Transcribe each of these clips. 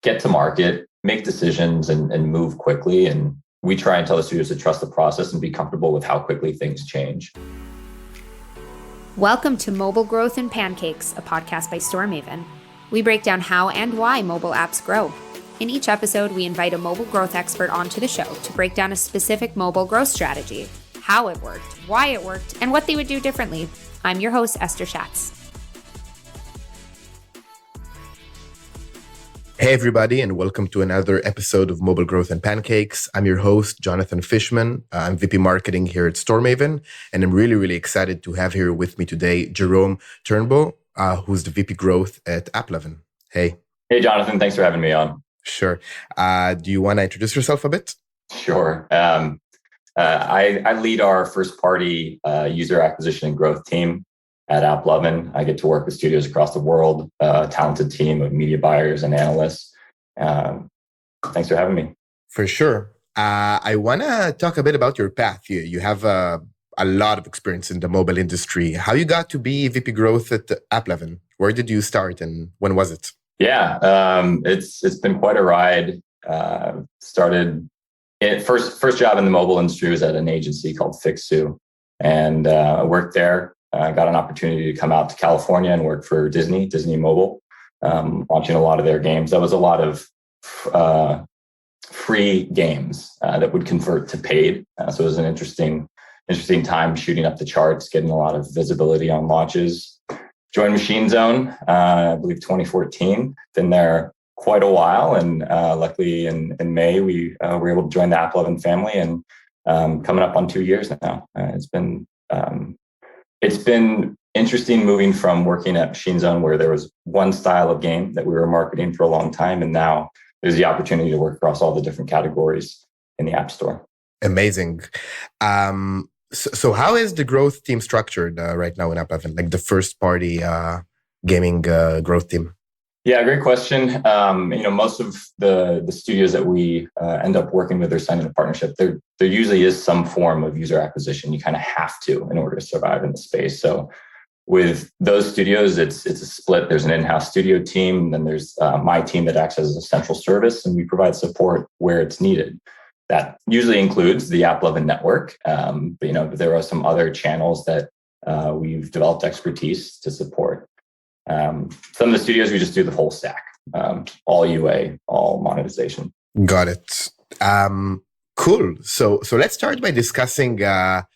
get to market, make decisions, and move quickly. And we try and tell the studios to trust the process and be comfortable with how quickly things change. Welcome to Mobile Growth and Pancakes, a podcast by StoreMaven. We break down how and why mobile apps grow. In each episode, we invite a mobile growth expert onto the show to break down a specific mobile growth strategy, how it worked, why it worked, and what they would do differently. I'm your host, Esther Schatz. Hey everybody, and welcome to another episode of Mobile Growth and Pancakes. I'm your host, Jonathan Fishman. I'm VP Marketing here at StoreMaven, and I'm really excited to have here with me today Jerome Turnbull, who's the VP Growth at AppLovin. Hey. Hey, Jonathan. Thanks for having me on. Sure. Do you want to introduce yourself a bit? Sure. I lead our first-party user acquisition and growth team at AppLovin. I get to work with studios across the world, a talented team of media buyers and analysts. Thanks for having me. For sure. I want to talk a bit about your path. You have a lot of experience in the mobile industry. How you got to be VP Growth at AppLovin? Where did you start and when was it? Yeah, it's been quite a ride. Started first job in the mobile industry was at an agency called Fixu, and I worked there. I got an opportunity to come out to California and work for Disney Mobile, launching a lot of their games. That was a lot of free games that would convert to paid. So it was an interesting time shooting up the charts, getting a lot of visibility on launches. Joined Machine Zone, I believe 2014. Been there quite a while, and luckily in May we were able to join the AppLovin family, and coming up on 2 years now. It's been interesting moving from working at Machine Zone, where there was one style of game that we were marketing for a long time, and now there's the opportunity to work across all the different categories in the App Store. Amazing. So how is the growth team structured right now in AppLovin, like the first party gaming growth team? Yeah, great question. Most of the studios that we end up working with or signing a partnership, there usually is some form of user acquisition. You kind of have to in order to survive in the space. So with those studios, it's a split. There's an in-house studio team, and then there's my team that acts as a central service, and we provide support where it's needed. That usually includes the AppLovin network, but there are some other channels that we've developed expertise to support. Some of the studios, we just do the whole stack, all UA, all monetization. Got it. Cool. So let's start by discussing how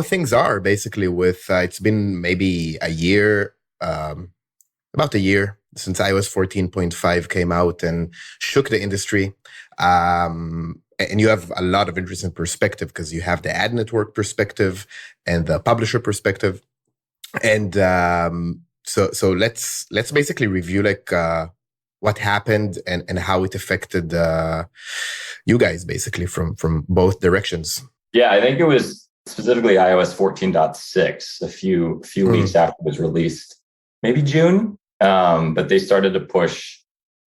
things are basically with, it's been maybe a year, about a year since iOS 14.5 came out and shook the industry. And you have a lot of interesting perspective because you have the ad network perspective and the publisher perspective. And so let's basically review what happened and how it affected you guys basically from both directions. Yeah, I think it was specifically iOS 14.6 a few weeks after it was released, maybe June. But they started to push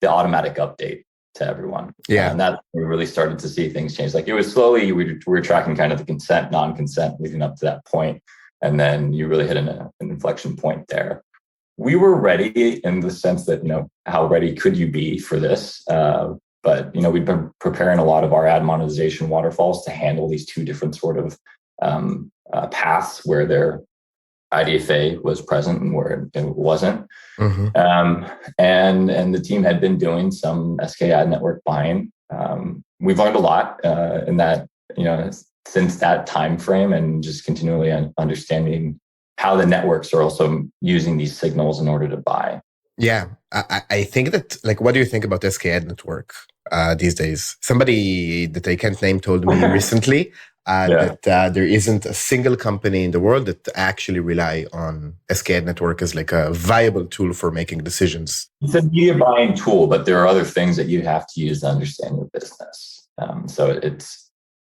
the automatic update to everyone. Yeah. And that we really started to see things change. Like it was slowly, we were tracking kind of the consent, non-consent leading up to that point. And then you really hit an inflection point there. We were ready in the sense that, how ready could you be for this? But we've been preparing a lot of our ad monetization waterfalls to handle these two different sort of paths where their IDFA was present and where it wasn't. Mm-hmm. And the team had been doing some SK ad network buying. We've learned a lot in that, since that time frame, and just continually understanding how the networks are also using these signals in order to buy. Yeah, I think that, what do you think about SK ad network these days? Somebody that I can't name told me recently that there isn't a single company in the world that actually rely on SK ad network as a viable tool for making decisions. It's a media buying tool, but there are other things that you have to use to understand your business. So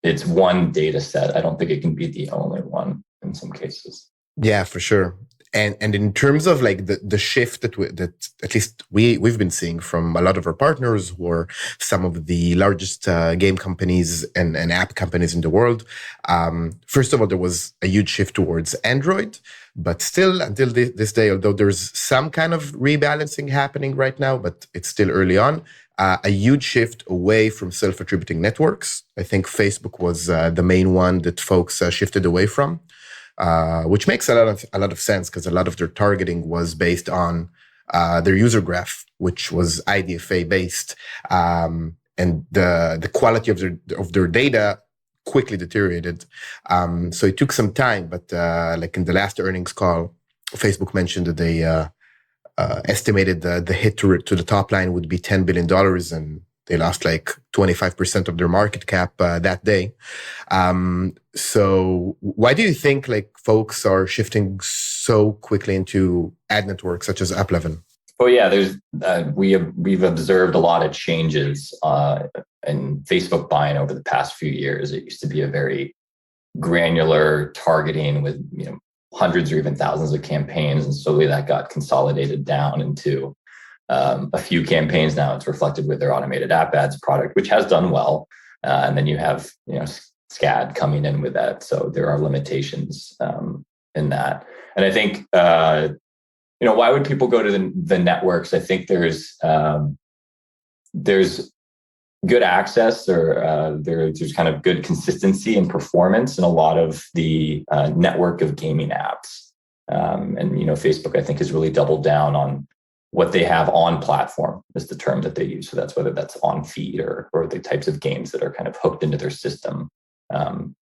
it's one data set. I don't think it can be the only one in some cases. Yeah, for sure. And in terms of like the shift that at least we've been seeing from a lot of our partners who are some of the largest game companies and app companies in the world. First of all, there was a huge shift towards Android, but still until this day, although there's some kind of rebalancing happening right now, but it's still early on, a huge shift away from self-attributing networks. I think Facebook was the main one that folks shifted away from. Which makes a lot of sense because a lot of their targeting was based on their user graph, which was IDFA based, and the quality of their data quickly deteriorated. So it took some time, but like in the last earnings call, Facebook mentioned that they estimated the hit to the top line would be $10 billion, and they lost like 25% of their market cap that day. So why do you think like folks are shifting so quickly into ad networks such as AppLovin? Well, yeah, we've observed a lot of changes in Facebook buying over the past few years. It used to be a very granular targeting with hundreds or even thousands of campaigns, and slowly that got consolidated down into a few campaigns. Now it's reflected with their automated app ads product, which has done well. And then you have, SCAD coming in with that. So there are limitations in that. And I think, why would people go to the networks? I think there's good access, or there's kind of good consistency and performance in a lot of the network of gaming apps. And Facebook, I think, has really doubled down on what they have on platform is the term that they use. So that's whether that's on feed or the types of games that are kind of hooked into their system.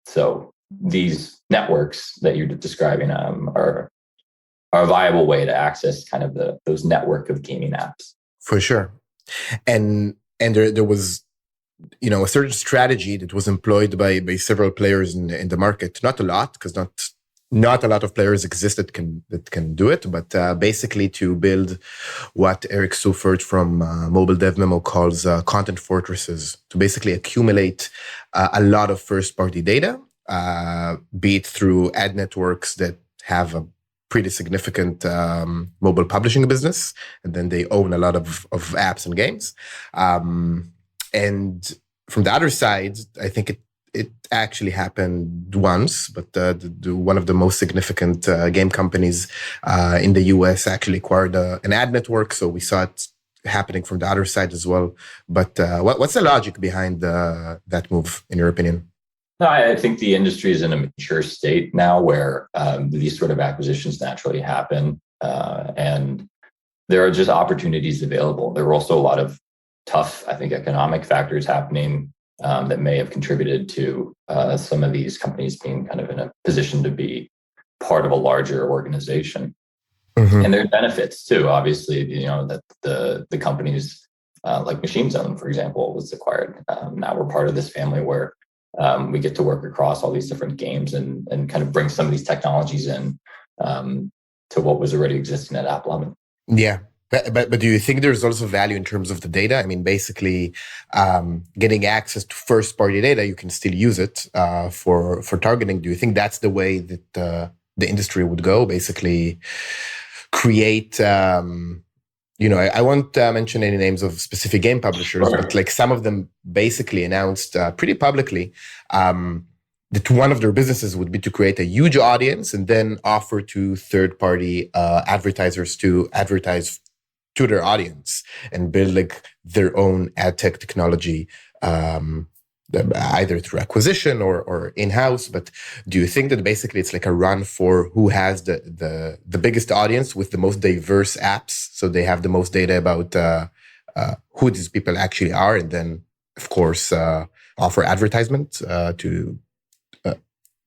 So these networks that you're describing are a viable way to access kind of those network of gaming apps. For sure. And there was, a certain strategy that was employed by several players in the market. Not a lot, because not a lot of players exist that can do it, but basically to build what Eric Seufert from Mobile Dev Memo calls content fortresses, to basically accumulate a lot of first-party data, be it through ad networks that have a pretty significant mobile publishing business, and then they own a lot of apps and games. And from the other side, I think it actually happened once, but one of the most significant game companies in the US actually acquired an ad network. So we saw it happening from the other side as well. But what's the logic behind that move, in your opinion? No, I think the industry is in a mature state now where these sort of acquisitions naturally happen. And there are just opportunities available. There were also a lot of tough, I think, economic factors happening that may have contributed to some of these companies being kind of in a position to be part of a larger organization. Mm-hmm. And there are benefits too. Obviously, that the companies like Machine Zone, for example, was acquired. Now we're part of this family where we get to work across all these different games and kind of bring some of these technologies in to what was already existing at AppLovin. Yeah. But do you think there's also value in terms of the data? I mean, basically, getting access to first-party data, you can still use it for targeting. Do you think that's the way that the industry would go? Basically, create. I won't mention any names of specific game publishers, but like some of them basically announced pretty publicly that one of their businesses would be to create a huge audience and then offer to third-party advertisers to advertise to their audience and build like their own ad tech technology, either through acquisition or in-house. But do you think that basically it's like a run for who has the biggest audience with the most diverse apps? So they have the most data about who these people actually are, and then of course offer advertisement to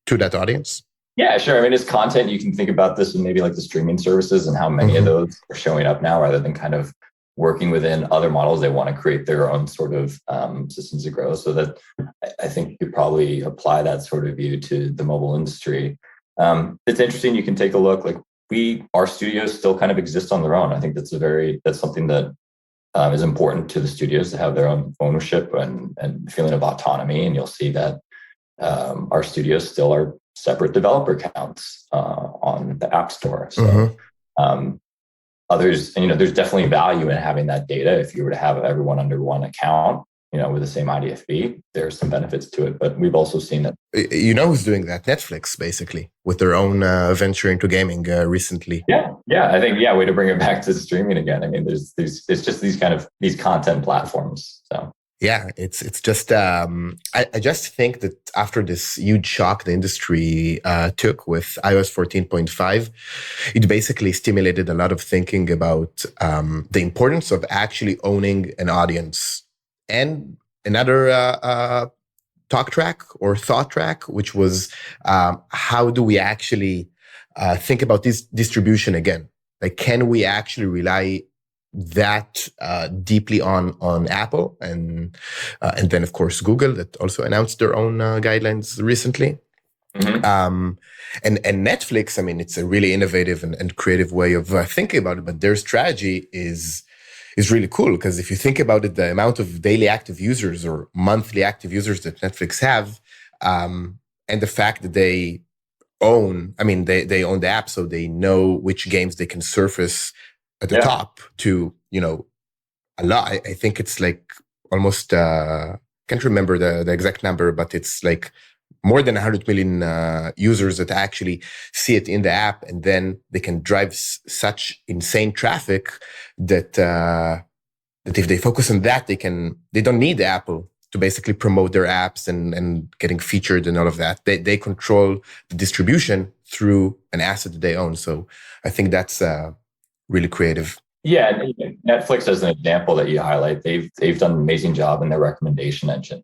that audience? Yeah, sure. I mean, as content, you can think about this in maybe like the streaming services and how many of those are showing up now, rather than kind of working within other models. They want to create their own sort of systems of growth. So that I think you could probably apply that sort of view to the mobile industry. It's interesting. You can take a look. Like our studios still kind of exist on their own. I think that's something that is important to the studios, to have their own ownership and feeling of autonomy. And you'll see that our studios still are separate developer accounts on the App Store. So Mm-hmm. others, there's definitely value in having that data. If you were to have everyone under one account, with the same IDFB, there's some benefits to it. But we've also seen that. Who's doing that? Netflix, basically, with their own venture into gaming recently. Yeah. I think, way to bring it back to streaming again. I mean, there's it's just these content platforms. So. Yeah, it's just I just think that after this huge shock the industry took with iOS 14.5, it basically stimulated a lot of thinking about the importance of actually owning an audience. And another talk track or thought track, which was how do we actually think about this distribution again? Like, can we actually rely that deeply on Apple and then of course Google, that also announced their own guidelines recently. Mm-hmm. And Netflix, I mean, it's a really innovative and creative way of thinking about it, but their strategy is really cool, because if you think about it, the amount of daily active users or monthly active users that Netflix have, and the fact that they own the app, so they know which games they can surface at the top to, a lot. I think it's like almost, can't remember the exact number, but it's like more than 100 million users that actually see it in the app, and then they can drive such insane traffic that if they focus on that, they don't need Apple to basically promote their apps and getting featured and all of that. They control the distribution through an asset that they own. So I think that's really creative. Yeah, Netflix as an example that you highlight, they've done an amazing job in their recommendation engine.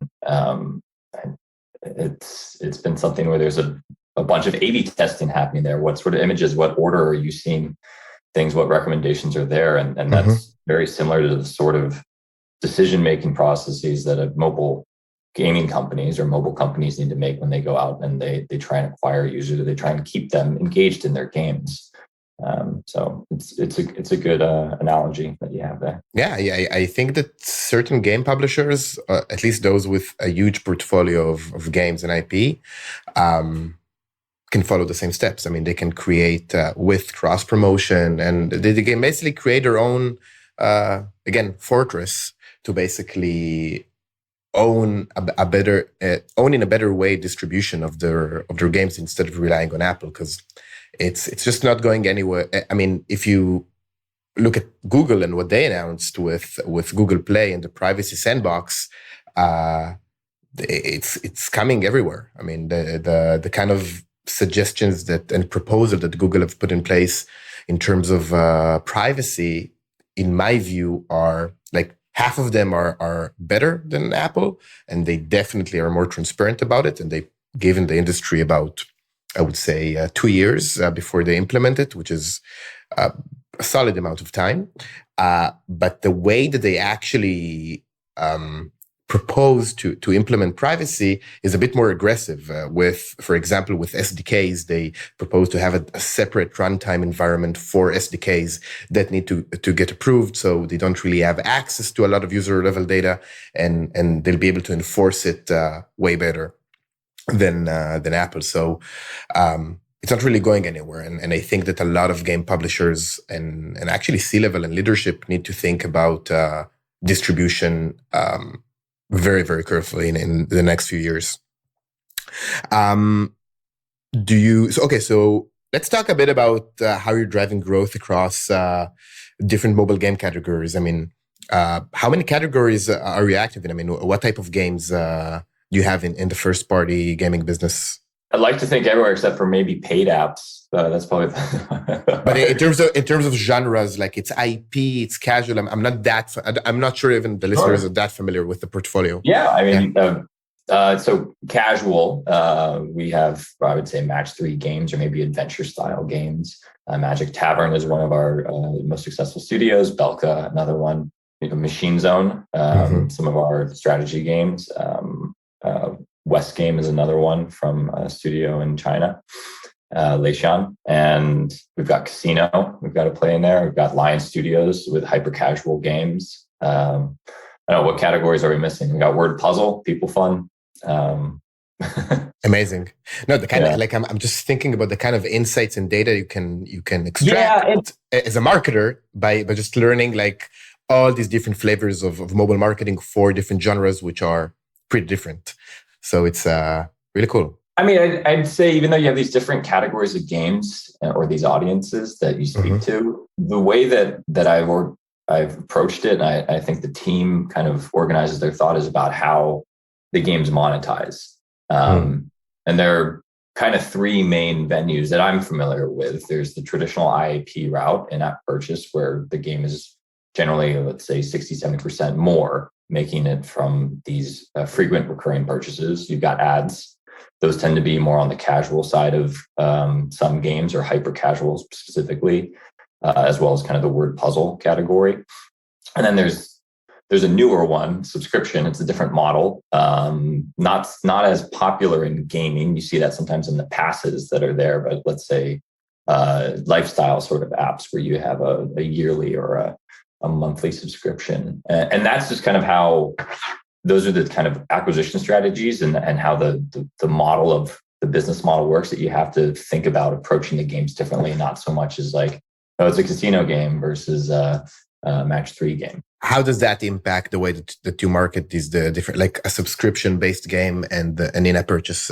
It's been something where there's a bunch of A/B testing happening there. What sort of images, what order are you seeing things, what recommendations are there? And that's very similar to the sort of decision-making processes that mobile gaming companies or mobile companies need to make when they go out and they try and acquire users, or they try and keep them engaged in their games. So it's a good analogy that you have there. Yeah, I think that certain game publishers, at least those with a huge portfolio of games and IP, can follow the same steps. I mean, they can create with cross promotion, and they can basically create their own fortress to basically own a better way distribution of their games instead of relying on Apple, because it's just not going anywhere. I mean, if you look at Google and what they announced with Google Play and the privacy sandbox, it's coming everywhere. I mean, the kind of suggestions and proposal that Google have put in place in terms of privacy, in my view, are like half of them are better than Apple, and they definitely are more transparent about it. And they've given the industry about, I would say, 2 years before they implement it, which is a solid amount of time. But the way that they actually propose to implement privacy is a bit more aggressive. For example, with SDKs, they propose to have a separate runtime environment for SDKs that need to get approved, so they don't really have access to a lot of user level data, and they'll be able to enforce it way better than Apple. So it's not really going anywhere. And I think that a lot of game publishers and actually C-level and leadership need to think about distribution very, very carefully in the next few years. So let's talk a bit about how you're driving growth across different mobile game categories. I mean, how many categories are you active in? I mean, what type of games do you have in the first party gaming business? I'd like to think everywhere except for maybe paid apps. That's probably. But in terms of genres, like it's IP, it's casual. I'm not sure even the listeners are that familiar with the portfolio. Yeah, I mean, so casual. We have, I would say, match 3 games or maybe adventure style games. Magic Tavern is one of our most successful studios. Belka, another one. Machine Zone, some of our strategy games. West Game is another one from a studio in China, Leishan. And we've got Casino, we've got to play in there. We've got Lion Studios with hyper casual games. I don't know, what categories are we missing? We got Word Puzzle, people fun. Amazing. No, the kind Yeah. of like I'm just thinking about the kind of insights and data you can Yeah, extract as a marketer by just learning like all these different flavors of mobile marketing for different genres, which are pretty different. So it's really cool. I mean, I'd say even though you have these different categories of games or these audiences that you speak to, the way that I've approached it, and I think the team kind of organizes their thought is about how the games monetize. And there are kind of three main venues that I'm familiar with. There's the traditional IAP route, in-app purchase, where the game is generally, let's say, 60, 70% more, making it from these frequent recurring purchases. You've got ads. Those tend to be more on the casual side of some games, or hyper casual specifically, as well as kind of the word puzzle category. And then there's a newer one, subscription. It's a different model, not as popular in gaming. You see that sometimes in the passes that are there, but let's say lifestyle sort of apps where you have a yearly or a monthly subscription. And that's just kind of how those are the kind of acquisition strategies and how the model of the business model works, that you have to think about approaching the games differently, not so much as like, oh, it's a casino game versus a match 3 game. How does that impact the way that you market these the different, like a subscription-based game and an in-app purchase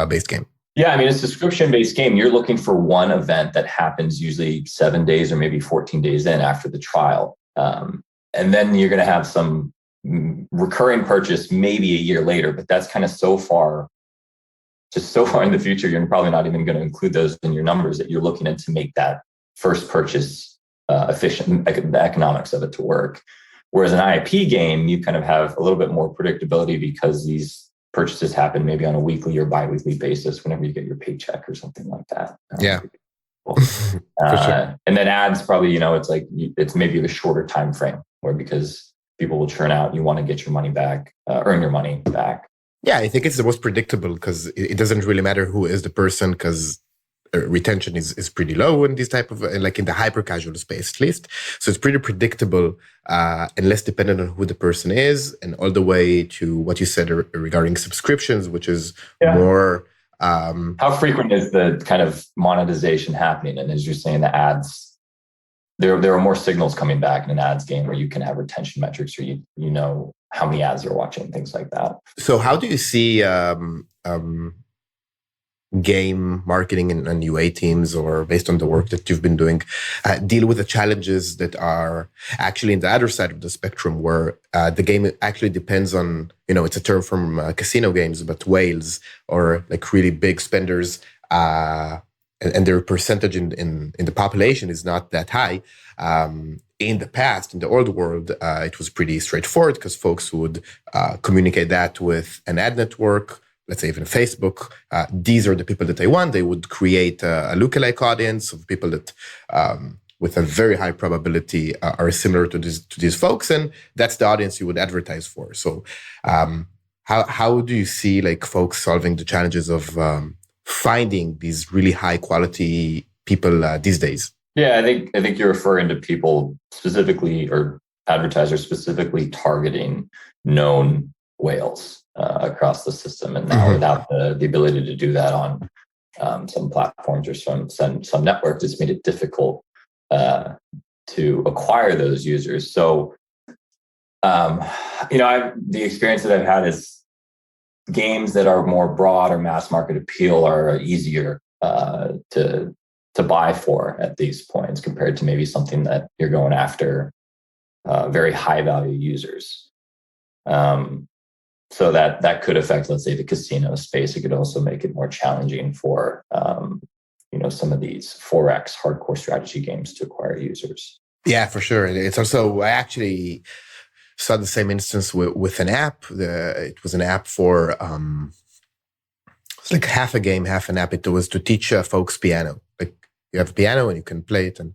based game? Yeah, I mean, a subscription-based game, you're looking for one event that happens usually 7 days or maybe 14 days in after the trial. And then you're going to have some recurring purchase maybe a year later, but that's kind of so far in the future, you're probably not even going to include those in your numbers that you're looking at to make that first purchase efficient, the economics of it to work. Whereas an IIP game, you kind of have a little bit more predictability because these purchases happen maybe on a weekly or bi-weekly basis whenever you get your paycheck or something like that. Yeah. Sure. And then ads probably, it's maybe a shorter time frame, where because people will churn out, you want to get your money back, earn your money back. Yeah, I think it's the most predictable because it doesn't really matter who is the person, because retention is pretty low in this type of, like in the hyper casual space at least. So it's pretty predictable and less dependent on who the person is, and all the way to what you said regarding subscriptions, which is more... how frequent is the kind of monetization happening? And as you're saying, the ads, there are more signals coming back in an ads game where you can have retention metrics, or you know how many ads you're watching, things like that. So how do you see game marketing and UA teams, or based on the work that you've been doing, deal with the challenges that are actually in the other side of the spectrum, where the game actually depends on, it's a term from casino games, but whales, or like really big spenders, and their percentage in the population is not that high. In the past, in the old world, it was pretty straightforward because folks would communicate that with an ad network, let's say even Facebook. These are the people that they want. They would create a lookalike audience of people that with a very high probability are similar to these folks, and that's the audience you would advertise for. So how do you see like folks solving the challenges of finding these really high quality people these days? Yeah, I think you're referring to people specifically, or advertisers specifically targeting known whales across the system, and now without the ability to do that on some platforms or some networks, it's made it difficult to acquire those users. So, the experience that I've had is games that are more broad or mass market appeal are easier to buy for at these points compared to maybe something that you're going after very high value users. So that could affect, let's say, the casino space. It could also make it more challenging for some of these Forex hardcore strategy games to acquire users. Yeah, for sure. It's also, I actually saw the same instance with an app. It was an app for it's like half a game, half an app. It was to teach folks piano. Like you have a piano and you can play it, and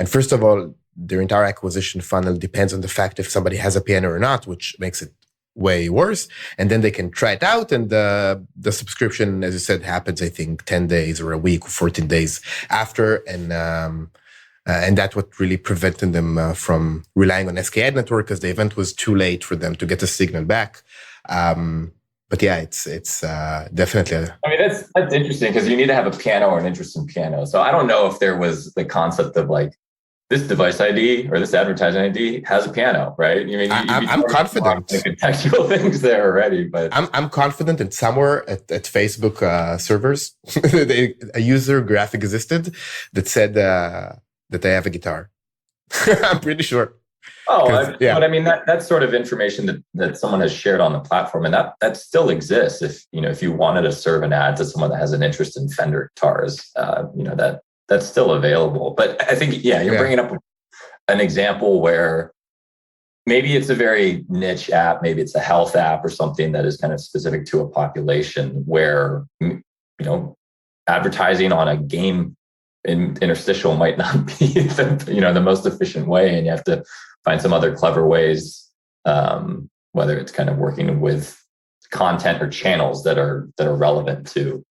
first of all, their entire acquisition funnel depends on the fact if somebody has a piano or not, which makes it way worse. And then they can try it out, and the subscription, as you said, happens, I think, 10 days or a week or 14 days after. And that's what really prevented them from relying on SK Ad Network, because the event was too late for them to get a signal back. But yeah, it's definitely. I mean, that's interesting because you need to have a piano or an interest in piano. So I don't know if there was the concept of like this device ID or this advertising ID has a piano, right? I mean, I'm confident. The contextual things there already, but I'm confident that somewhere at Facebook servers, a user graphic existed that said that I have a guitar. I'm pretty sure. Yeah. But I mean that's sort of information that someone has shared on the platform, and that still exists. If you wanted to serve an ad to someone that has an interest in Fender guitars, that's still available. But I think you're bringing up an example where maybe it's a very niche app, maybe it's a health app or something that is kind of specific to a population where advertising on a game interstitial might not be the most efficient way, and you have to find some other clever ways, whether it's kind of working with content or channels that are relevant to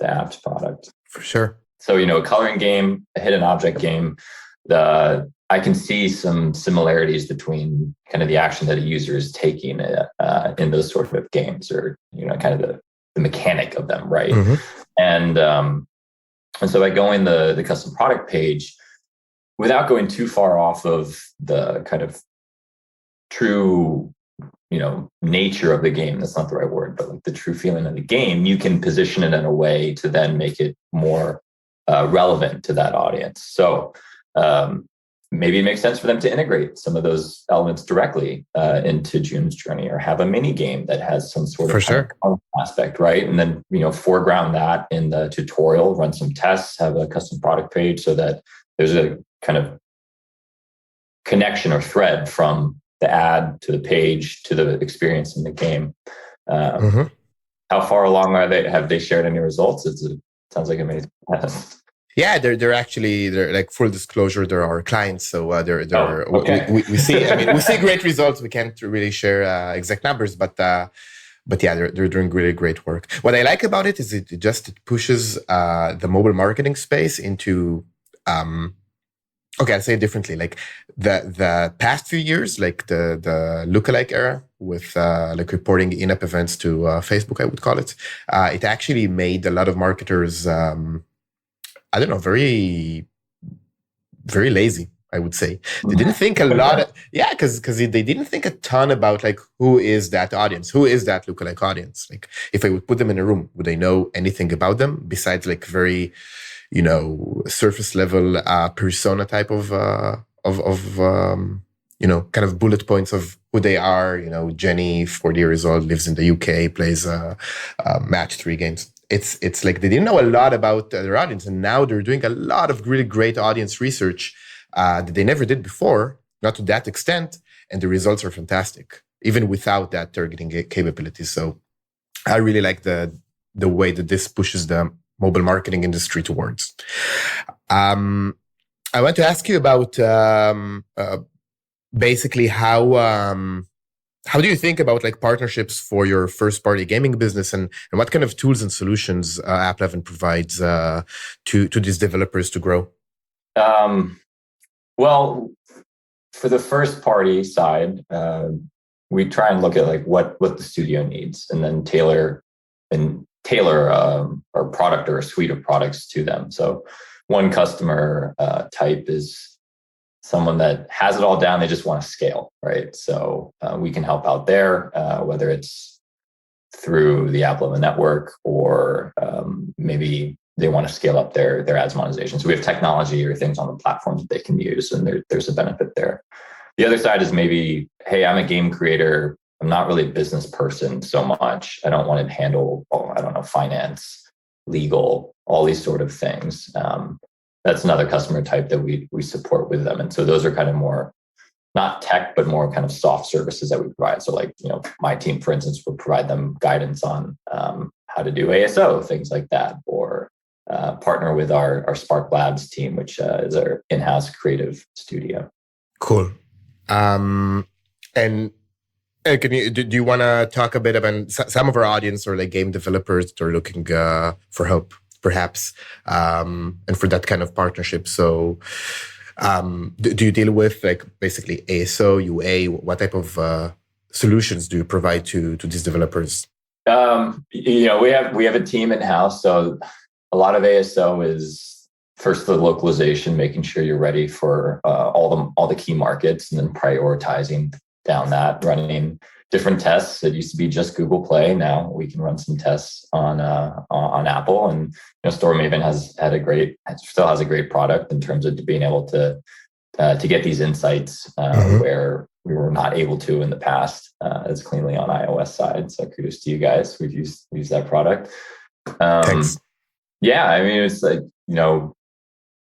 the app's product. For sure. So, a coloring game, a hidden object game, I can see some similarities between kind of the action that a user is taking in those sort of games, or kind of the mechanic of them, right? Mm-hmm. And so by going the custom product page, without going too far off of the kind of true, nature of the game, that's not the right word, but like the true feeling of the game, you can position it in a way to then make it more relevant to that audience. So maybe it makes sense for them to integrate some of those elements directly into June's journey, or have a mini game that has some sort of aspect, right? And then, foreground that in the tutorial, run some tests, have a custom product page so that there's a kind of connection or thread from the ad to the page to the experience in the game. How far along are they? Have they shared any results? It sounds like amazing. Yeah, they're like, full disclosure, they're our clients, so okay. we see great results. We can't really share exact numbers, but yeah, they're doing really great work. What I like about it is it pushes the mobile marketing space into okay, I'll say it differently. Like the past few years, like the lookalike era with like reporting in-app events to Facebook, I would call it. It actually made a lot of marketers, very, very lazy, I would say. They didn't think a lot. Because they didn't think a ton about like who is that audience, who is that lookalike audience. Like if I would put them in a room, would they know anything about them besides like very surface level persona type of kind of bullet points of who they are. Jenny, 40 years old, lives in the UK, plays match 3 games. It's like they didn't know a lot about their audience, and now they're doing a lot of really great audience research that they never did before, not to that extent, and the results are fantastic, even without that targeting capability. So I really like the way that this pushes the mobile marketing industry towards. I want to ask you about basically how do you think about like partnerships for your first party gaming business, and what kind of tools and solutions AppLovin provides to these developers to grow? Well, for the first party side, we try and look at like what the studio needs, and then tailor our product or a suite of products to them. So one customer type is someone that has it all down. They just want to scale, right? So we can help out there, whether it's through the AppLovin network, or maybe they want to scale up their ads monetization. So we have technology or things on the platform that they can use, and there's a benefit there. The other side is maybe, hey, I'm a game creator. I'm not really a business person so much. I don't want to handle, finance, legal, all these sort of things. That's another customer type that we support with them. And so those are kind of more, not tech, but more kind of soft services that we provide. So like, my team, for instance, would provide them guidance on how to do ASO, things like that, or partner with our Spark Labs team, which is our in-house creative studio. Cool. And do you want to talk a bit about some of our audience or like game developers that are looking for help, perhaps, and for that kind of partnership? So do you deal with like basically ASO, UA? What type of solutions do you provide to these developers? We have a team in house, so a lot of ASO is first the localization, making sure you're ready for all the key markets, and then prioritizing down that, running different tests. It used to be just Google Play. Now we can run some tests on Apple, and StoreMaven still has a great product in terms of being able to get these insights where we were not able to in the past as cleanly on iOS side. So kudos to you guys. We've used that product. Thanks. Yeah, I mean, it's like,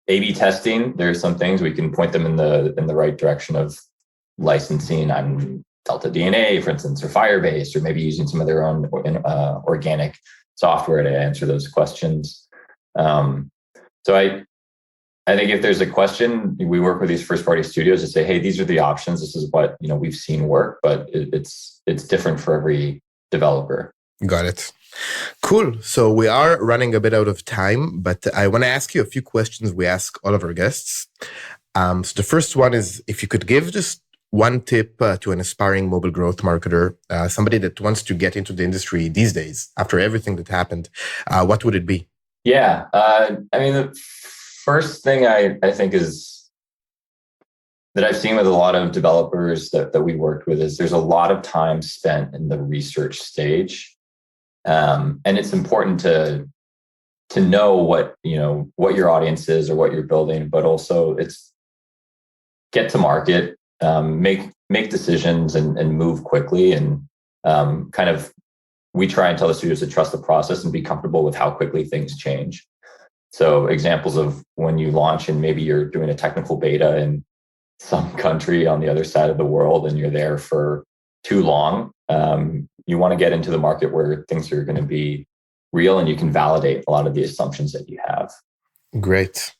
A/B testing. There's some things we can point them in the right direction of licensing on Delta DNA, for instance, or Firebase, or maybe using some of their own organic software to answer those questions. So I think if there's a question, we work with these first-party studios to say, hey, these are the options. This is what we've seen work, but it's different for every developer. Got it. Cool. So we are running a bit out of time, but I want to ask you a few questions we ask all of our guests. So the first one is, if you could give just one tip to an aspiring mobile growth marketer, somebody that wants to get into the industry these days, after everything that happened, what would it be? Yeah. The first thing I think is that I've seen with a lot of developers that we worked with is there's a lot of time spent in the research stage. And it's important to know what your audience is or what you're building, but also it's get to market, make decisions and move quickly. And we try and tell the studios to trust the process and be comfortable with how quickly things change. So examples of when you launch and maybe you're doing a technical beta in some country on the other side of the world and you're there for too long, you want to get into the market where things are going to be real and you can validate a lot of the assumptions that you have. Great.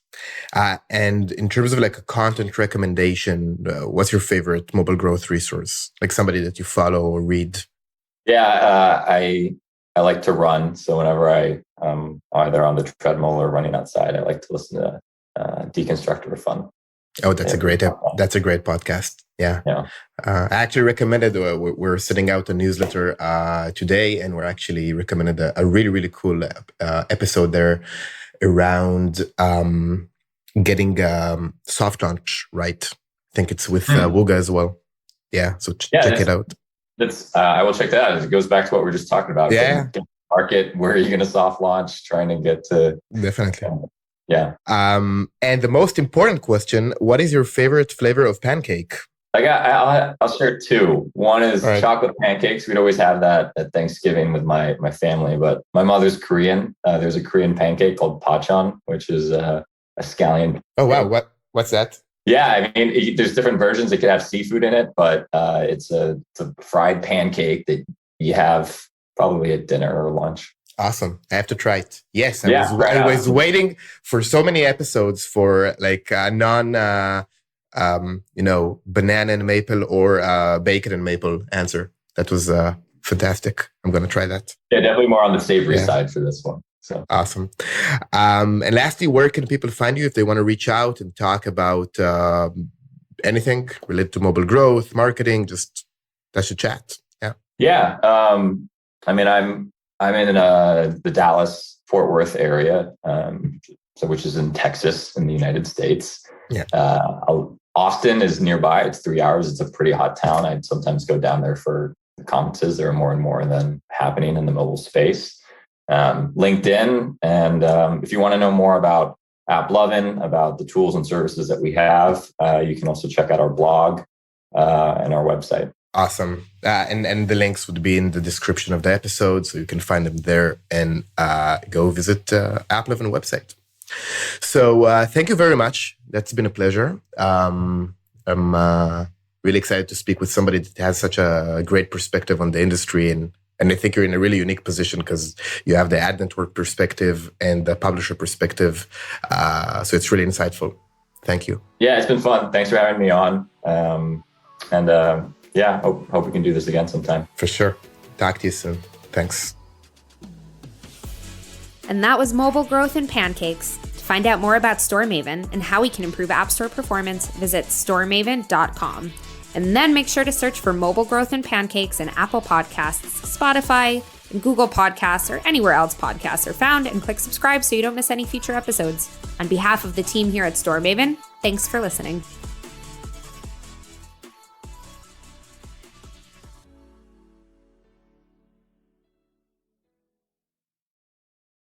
And in terms of like a content recommendation, what's your favorite mobile growth resource? Like somebody that you follow or read? Yeah, I like to run. So whenever I'm either on the treadmill or running outside, I like to listen to Deconstructor for Fun. Oh, that's a great podcast. Yeah. I actually recommended, we're sending out a newsletter today, and we're actually recommended a really, really cool episode there around getting soft launch right. I think it's with Wooga as well. Yeah. So check it out. I will check that out. It goes back to what we were just talking about. Yeah. Get market, where are you going to soft launch, trying to get to. Definitely. Yeah. And the most important question, what is your favorite flavor of pancake? I'll share two. One is chocolate pancakes. We'd always have that at Thanksgiving with my family, but my mother's Korean. There's a Korean pancake called pachon, which is a scallion. Oh, wow. What's that? Yeah, I mean, there's different versions. It could have seafood in it, but it's a fried pancake that you have probably at dinner or lunch. Awesome. I have to try it. Yes. I was waiting for so many episodes for like banana and maple or bacon and maple answer. That was fantastic. I'm going to try that. Yeah, definitely more on the savory side for this one. So awesome. And lastly, where can people find you if they want to reach out and talk about anything related to mobile growth, marketing? Just that's a chat. Yeah. Yeah. I'm in the Dallas Fort Worth area, which is in Texas in the United States. Yeah. Austin is nearby. It's 3 hours. It's a pretty hot town. I'd sometimes go down there for the conferences. There are more and more of them happening in the mobile space. LinkedIn. And if you want to know more about AppLovin, about the tools and services that we have, you can also check out our blog and our website. Awesome. And the links would be in the description of the episode, so you can find them there and go visit AppLovin website. So thank you very much. That's been a pleasure. I'm really excited to speak with somebody that has such a great perspective on the industry, and I think you're in a really unique position because you have the ad network perspective and the publisher perspective. So it's really insightful. Thank you. Yeah, it's been fun. Thanks for having me on. Hope we can do this again sometime. For sure. Talk to you soon. Thanks. And that was Mobile Growth and Pancakes. To find out more about StoreMaven and how we can improve App Store performance, visit storemaven.com. And then make sure to search for Mobile Growth and Pancakes in Apple Podcasts, Spotify, and Google Podcasts, or anywhere else podcasts are found, and click subscribe so you don't miss any future episodes. On behalf of the team here at StoreMaven, thanks for listening.